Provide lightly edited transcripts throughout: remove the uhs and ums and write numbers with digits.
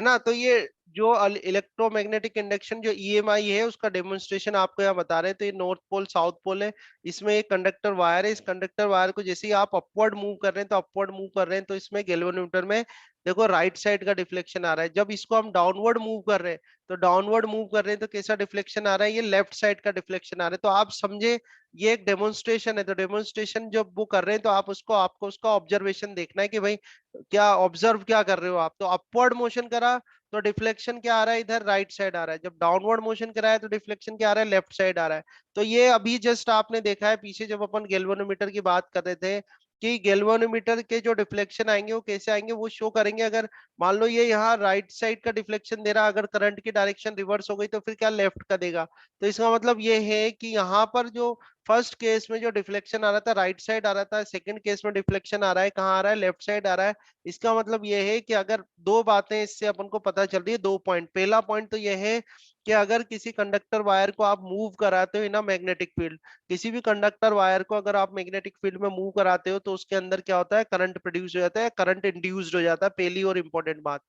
है ना। तो ये जो इलेक्ट्रोमैग्नेटिक इंडक्शन जो ईएमआई है उसका डेमोन्स्ट्रेशन आपको यहाँ बता रहे हैं। तो ये नॉर्थ पोल साउथ पोल है, इसमें एक कंडक्टर वायर है, इस कंडक्टर वायर को जैसे ही आप अपवर्ड मूव कर रहे हैं तो अपवर्ड मूव कर रहे हैं तो इसमें गैल्वेनोमीटर में देखो राइट साइड का डिफ्लेक्शन आ रहा है। जब इसको हम डाउनवर्ड मूव कर रहे हैं तो डाउनवर्ड मूव कर रहे हैं तो कैसा डिफ्लेक्शन आ रहा है, ये लेफ्ट साइड का डिफ्लेक्शन आ रहा है। तो आप समझे ये एक डेमोन्स्ट्रेशन है। तो डेमोन्स्ट्रेशन जब वो कर रहे हैं तो आपको उसका ऑब्जर्वेशन देखना है कि भाई क्या ऑब्जर्व क्या कर रहे हो आप। तो अपवर्ड मोशन करा तो डिफ्लेक्शन क्या आ रहा है, इधर राइट साइड आ रहा है। जब डाउनवर्ड मोशन कराया तो डिफ्लेक्शन क्या आ रहा है, लेफ्ट साइड आ रहा है। तो ये अभी जस्ट आपने देखा है पीछे जब अपन गैल्वेनोमीटर की बात कर रहे थे कि गैल्वेनोमीटर के जो डिफ्लेक्शन आएंगे वो कैसे आएंगे, वो शो करेंगे। अगर मान लो ये यहाँ राइट साइड का डिफ्लेक्शन दे रहा, अगर करंट की डायरेक्शन रिवर्स हो गई तो फिर क्या लेफ्ट का देगा। तो इसका मतलब ये है कि यहाँ पर जो फर्स्ट केस में जो डिफ्लेक्शन आ रहा था राइट साइड आ रहा था, सेकंड केस में डिफ्लेक्शन आ रहा है कहाँ आ रहा है, लेफ्ट साइड आ रहा है। इसका मतलब ये है कि अगर दो बातें इससे अपन को पता चल रही है, दो पॉइंट। पहला पॉइंट तो ये है कि अगर किसी कंडक्टर वायर को आप मूव कराते हो इन मैग्नेटिक फील्ड, किसी भी कंडक्टर वायर को अगर आप मैग्नेटिक फील्ड में मूव कराते हो तो उसके अंदर क्या होता है, करंट प्रोड्यूस हो जाता है, करंट इंड्यूस्ड हो जाता है। पहली और इंपॉर्टेंट बात,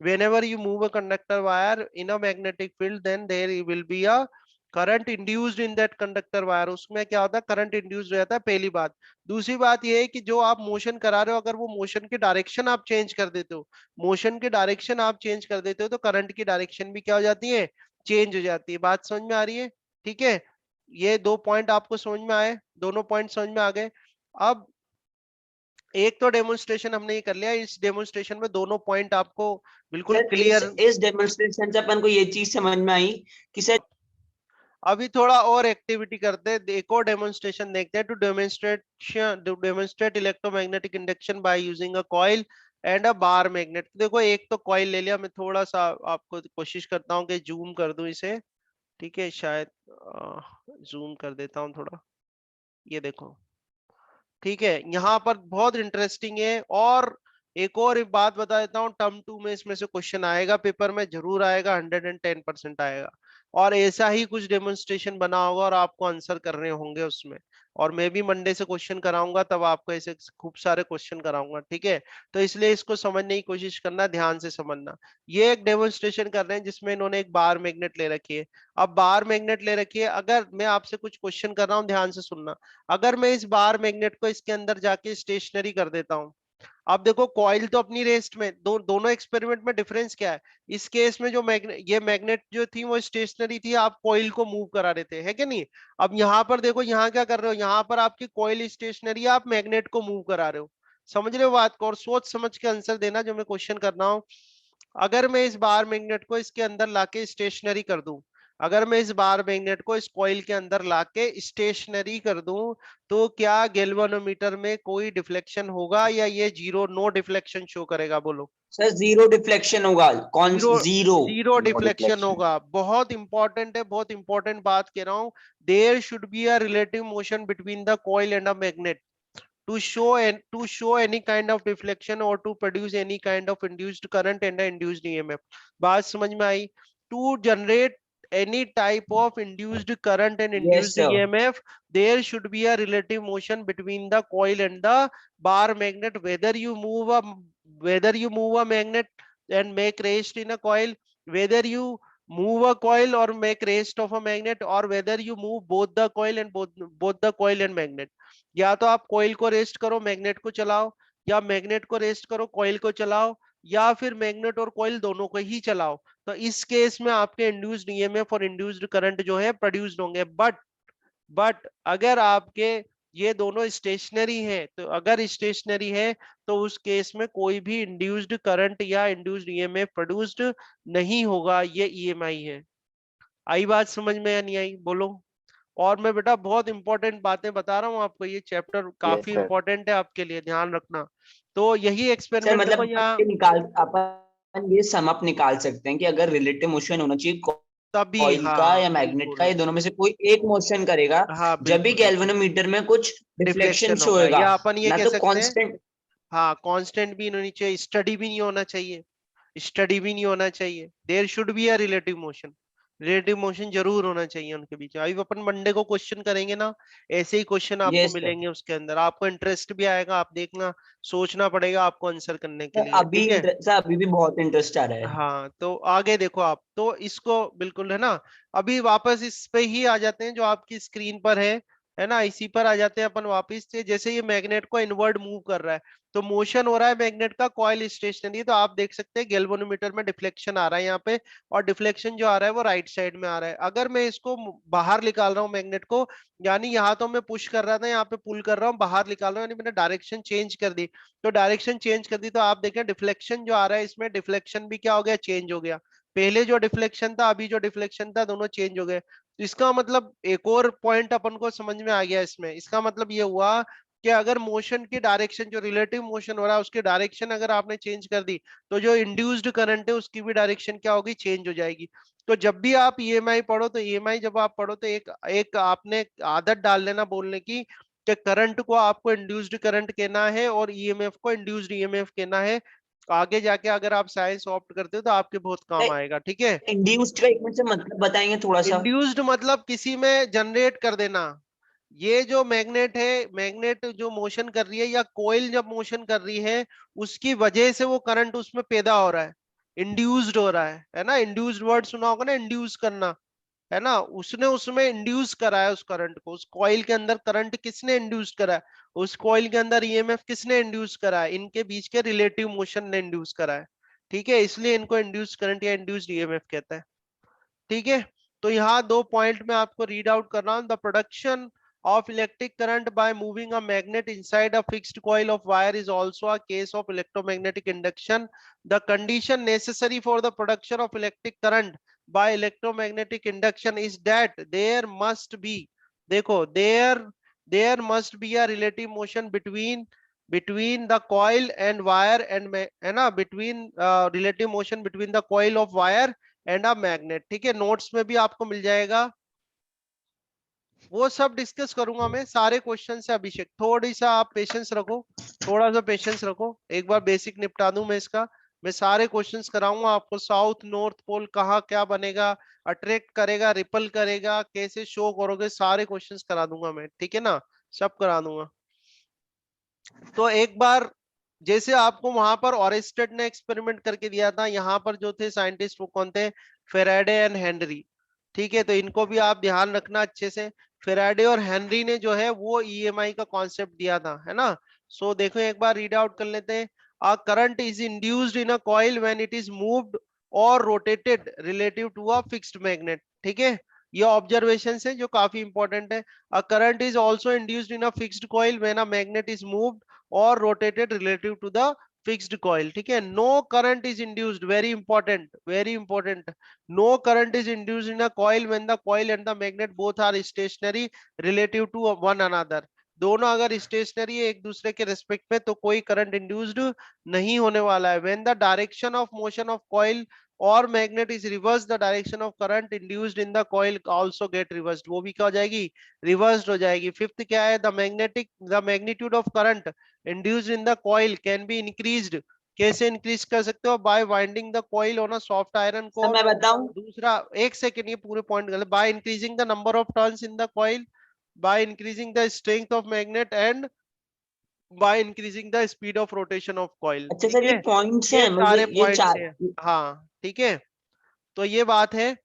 whenever you move a conductor wire in a magnetic field then there will be a current induced in that conductor wire, उसमें क्या होता है, करंट इंड्यूस्ड हो जाता है। पहली बात। दूसरी बात ये है कि जो आप मोशन करा रहे हो अगर वो मोशन की डायरेक्शन आप चेंज कर देते हो, मोशन की डायरेक्शन आप चेंज कर देते हो तो करंट की डायरेक्शन भी क्या हो जाती है, चेंज हो जाती है। बात समझ में आ रही है, ठीक है। ये दो पॉइंट आपको समझ में आए, दोनों पॉइंट समझ में आ गए। अब एक तो डेमोन्स्ट्रेशन हमने ये कर लिया, इस डेमोन्स्ट्रेशन में दोनों पॉइंट आपको बिल्कुल सर क्लियर। इस डेमोन्स्ट्रेशन से अपन को ये चीज समझ में आई कि सर अभी थोड़ा और एक्टिविटी करते हैं, एक और डेमोन्स्ट्रेशन देखते हैं। To demonstrate electromagnetic induction by using a coil and a bar magnet. देखो एक तो कॉइल ले लिया, मैं थोड़ा सा आपको कोशिश करता हूँ कि जूम कर दूं इसे, ठीक है। शायद जूम कर देता हूँ थोड़ा, ये देखो, ठीक है। यहाँ पर बहुत इंटरेस्टिंग है। और एक बात बता देता हूँ, टर्म टू में इसमें से क्वेश्चन आएगा, पेपर में जरूर आएगा, 110% आएगा। और ऐसा ही कुछ डेमोन्स्ट्रेशन बना होगा और आपको आंसर करने होंगे उसमें। और मैं भी मंडे से क्वेश्चन कराऊंगा, तब आपको ऐसे खूब सारे क्वेश्चन कराऊंगा, ठीक है। तो इसलिए इसको समझने की कोशिश करना, ध्यान से समझना। ये एक डेमोन्स्ट्रेशन कर रहे हैं जिसमें इन्होंने एक बार मैग्नेट ले रखी है। अब बार मैग्नेट ले रखी है, अगर मैं आपसे कुछ क्वेश्चन कर रहा हूँ ध्यान से सुनना। अगर मैं इस बार मैग्नेट को इसके अंदर जाके स्टेशनरी कर देता हूं, अब देखो कॉइल तो अपनी रेस्ट में, दोनों एक्सपेरिमेंट में डिफरेंस क्या है। इस केस में जो ये मैग्नेट जो थी वो स्टेशनरी थी, आप कॉइल को मूव करा रहे थे, है कि नहीं। अब यहाँ पर देखो, यहाँ क्या कर रहे हो, यहाँ पर आपकी कॉइल स्टेशनरी, आप मैग्नेट को मूव करा रहे हो। समझ रहे हो बात को, और सोच समझ के आंसर देना जो मैं क्वेश्चन कर रहा हूँ। अगर मैं इस बार मैग्नेट को इसके अंदर लाके स्टेशनरी कर दूं, अगर मैं इस बार मैग्नेट को इस कॉइल के अंदर लाके स्टेशनरी कर दूं, तो क्या गैल्वेनोमीटर में कोई डिफ्लेक्शन होगा या ये जीरो, नो डिफ्लेक्शन शो करेगा, बोलो। सर जीरो डिफ्लेक्शन होगा। कौन zero, zero? Zero no deflection deflection. होगा। बहुत इंपॉर्टेंट है, बहुत इंपॉर्टेंट बात कह रहा हूं। There should be a relative motion between the coil and a magnet to show any kind of deflection or to produce any kind of induced current and a induced EMF। बात समझ में आई। To generate any type of induced current and yes induced sir. EMF, there should be a relative motion between the coil and the bar magnet. Whether you move a magnet and make rest in a coil, whether you move a coil or make rest of a magnet, or whether you move both the coil and both the coil and magnet। या तो आप coil को rest करो magnet को चलाओ, या magnet को rest करो कॉइल को चलाओ, या फिर मैग्नेट और कॉइल दोनों को ही चलाओ। तो इस केस में आपके इंड्यूस्ड ईएमएफ और इंड्यूस्ड करंट जो है प्रोड्यूस्ड होंगे। बट अगर आपके ये दोनों स्टेशनरी हैं, तो अगर स्टेशनरी है तो उस केस में कोई भी इंड्यूस्ड करंट या इंड्यूस्ड ईएमएफ प्रोड्यूस्ड नहीं होगा। ये ईएमआई है। आई बात समझ में या नहीं आई, बोलो। और मैं बेटा बहुत इंपॉर्टेंट बातें बता रहा हूँ आपको, ये चैप्टर यस काफी सर। इंपॉर्टेंट है आपके लिए, ध्यान रखना। तो यही सर एक्सपेरिमेंट देखो मतलब यहाँ, ये निकाल अपन ये सम अप निकाल सकते हैं कि अगर रिलेटिव मोशन होना चाहिए तभी कॉइल का हाँ या मैग्नेट का, बिल्कुल, ये दोनों में से कोई एक मोशन करेगा, हाँ जब भी बिल्कुल बिल्कुल गैल्वेनोमीटर में कुछ डिफ्लेक्शन डिफ्लेक्शन शो होगा, होगा। या अपन ये ना कह तो सकते हैं, कांस्टेंट। हाँ कांस्टेंट भी नहीं होनी चाहिए, स्टडी भी नहीं होना चाहिए, स्टडी भी नहीं होना चाहिए, there should be a relative motion. Relative motion जरूर होना चाहिए उनके बीच में। अभी अपन मंडे को क्वेश्चन करेंगे ना, ऐसे ही क्वेश्चन आपको यस सर। मिलेंगे उसके अंदर, आपको इंटरेस्ट भी आएगा, आप देखना, सोचना पड़ेगा आपको आंसर करने के सर लिए, अभी ठीक है। सर अभी भी बहुत इंटरेस्ट आ रहा है। हाँ तो आगे देखो आप, तो इसको बिल्कुल है ना। अभी वापस इस पे ही आ जाते हैं जो आपकी स्क्रीन पर है ना, इसी पर आ जाते हैं अपन वापस से। जैसे ये मैग्नेट को इनवर्ड मूव कर रहा है, तो मोशन हो रहा है मैग्नेट का, कॉइल स्टेशनरी है, तो आप देख सकते हैं गैल्वेनोमीटर में डिफ्लेक्शन आ रहा है यहाँ पे, और डिफ्लेक्शन जो आ रहा है वो राइट साइड में आ रहा है। अगर मैं इसको बाहर निकाल रहा हूँ मैग्नेट को, यानी यहाँ तो मैं पुश कर रहा था, यहाँ पे पुल कर रहा हूँ, बाहर निकाल रहा हूँ, यानी मैंने डायरेक्शन चेंज कर दी। तो डायरेक्शन चेंज कर दी तो आप देखें डिफ्लेक्शन जो आ रहा है इसमें, डिफ्लेक्शन भी क्या हो गया, चेंज हो गया। पहले जो डिफ्लेक्शन था, अभी जो डिफ्लेक्शन था, दोनों चेंज हो गए। तो इसका मतलब एक और पॉइंट अपन को समझ में आ गया इसमें। इसका मतलब ये हुआ कि अगर मोशन की डायरेक्शन, जो रिलेटिव मोशन हो रहा है उसकी डायरेक्शन अगर आपने चेंज कर दी, तो जो इंड्यूस्ड करंट है उसकी भी डायरेक्शन क्या होगी, चेंज हो जाएगी। तो जब भी आप ईएमआई पढ़ो, तो ईएमआई जब आप पढ़ो तो एक एक आपने आदत डाल लेना बोलने की, कि करंट को आपको इंड्यूस्ड करंट कहना है और ईएमएफ को इंड्यूस्ड ईएमएफ कहना है। आगे जाके अगर आप साइंस ऑप्ट करते हो तो आपके बहुत काम आएगा, ठीक है। इंड्यूस्ड का एक मिनट से मतलब बताएंगे थोड़ा सा। इंड्यूस्ड मतलब किसी में जनरेट कर देना। ये जो मैग्नेट है, मैग्नेट जो मोशन कर रही है, या कोयल जब मोशन कर रही है, उसकी वजह से वो करंट उसमें पैदा हो रहा है, इंड्यूस्ड हो रहा है ना। इंड्यूस्ड वर्ड सुना होगा ना, इंड्यूस करना, है ना। उसने उसमें इंड्यूस करा है उस करंट को, उस कॉइल के अंदर करंट किसने इंड्यूस करा है, उस कॉइल के अंदर ईएमएफ किसने इंड्यूस करा है, इनके बीच के रिलेटिव मोशन ने इंड्यूस करा है, ठीक है। इसलिए इनको इंड्यूस करंट या इंड्यूस्ड ईएमएफ कहते हैं, ठीक है। तो यहाँ दो पॉइंट में आपको रीड आउट कर रहा हूं। The production of electric current by moving a magnet inside a fixed coil of wire is also a case of electromagnetic induction. The condition necessary for the production of electric current by electromagnetic induction is that there must be, देखो, there must be a relative motion between the coil and wire and है ना, between relative motion between the coil of wire and a magnet, ठीक है। Notes में भी आपको मिल जाएगा, वो सब डिस्कस करूंगा मैं सारे क्वेश्चन से। अभिषेक थोड़ी सा आप पेशेंस रखो, थोड़ा सा पेशेंस रखो, एक बार बेसिक निपटा दूं मैं इसका। मैं सारे क्वेश्चंस कराऊंगा आपको, साउथ नॉर्थ पोल कहाँ क्या बनेगा, अट्रैक्ट करेगा, रिपल करेगा, कैसे शो करोगे, सारे क्वेश्चंस करा दूंगा मैं, ठीक है ना, सब करा दूंगा। तो एक बार जैसे आपको वहां पर ऑरेस्टेड ने एक्सपेरिमेंट करके दिया था, यहाँ पर जो थे साइंटिस्ट वो कौन थे, फेराडे एंड हेनरी, ठीक है। तो इनको भी आप ध्यान रखना अच्छे से। फेराडे और हेनरी ने जो है वो ईएमआई का कॉन्सेप्ट दिया था, है ना। सो देखो एक बार रीड आउट कर लेते हैं। A current is induced in a coil when it is moved और rotated relative to a fixed magnet, ठीक है। ये ऑब्जर्वेशन है जो काफी इंपॉर्टेंट है। A current is also induced in a fixed coil when a magnet is moved or rotated relative to the fixed coil, ठीक है। no current is induced, very important, very important, no current is induced in a coil when the coil and the magnet both are stationary relative to one another। दोनों अगर stationery है एक दूसरे के respect में तो कोई करंट इंड्यूस्ड नहीं होने वाला है। when the direction of motion of coil और magnet is reverse, the direction of current induced in the coil also get reversed, वो भी क्या हो जाएगी, रिवर्स्ड हो जाएगी। फिफ्थ क्या है, the magnitude of current induced in the coil can be increased, कैसे इंक्रीज कर सकते हो, by winding the coil on a soft iron sir core. मैं बताऊं। दूसरा, एक सेकेंड, ये पूरे पॉइंट गलत, by increasing the number of turns in the coil, by increasing the strength of magnet and by increasing the speed of rotation of coil, अच्छा ठीक sir ये है। पॉइंट्स ये हैं, मुझे सारे ये पॉइंट्स चार। हैं, हाँ ठीक है। तो ये बात है।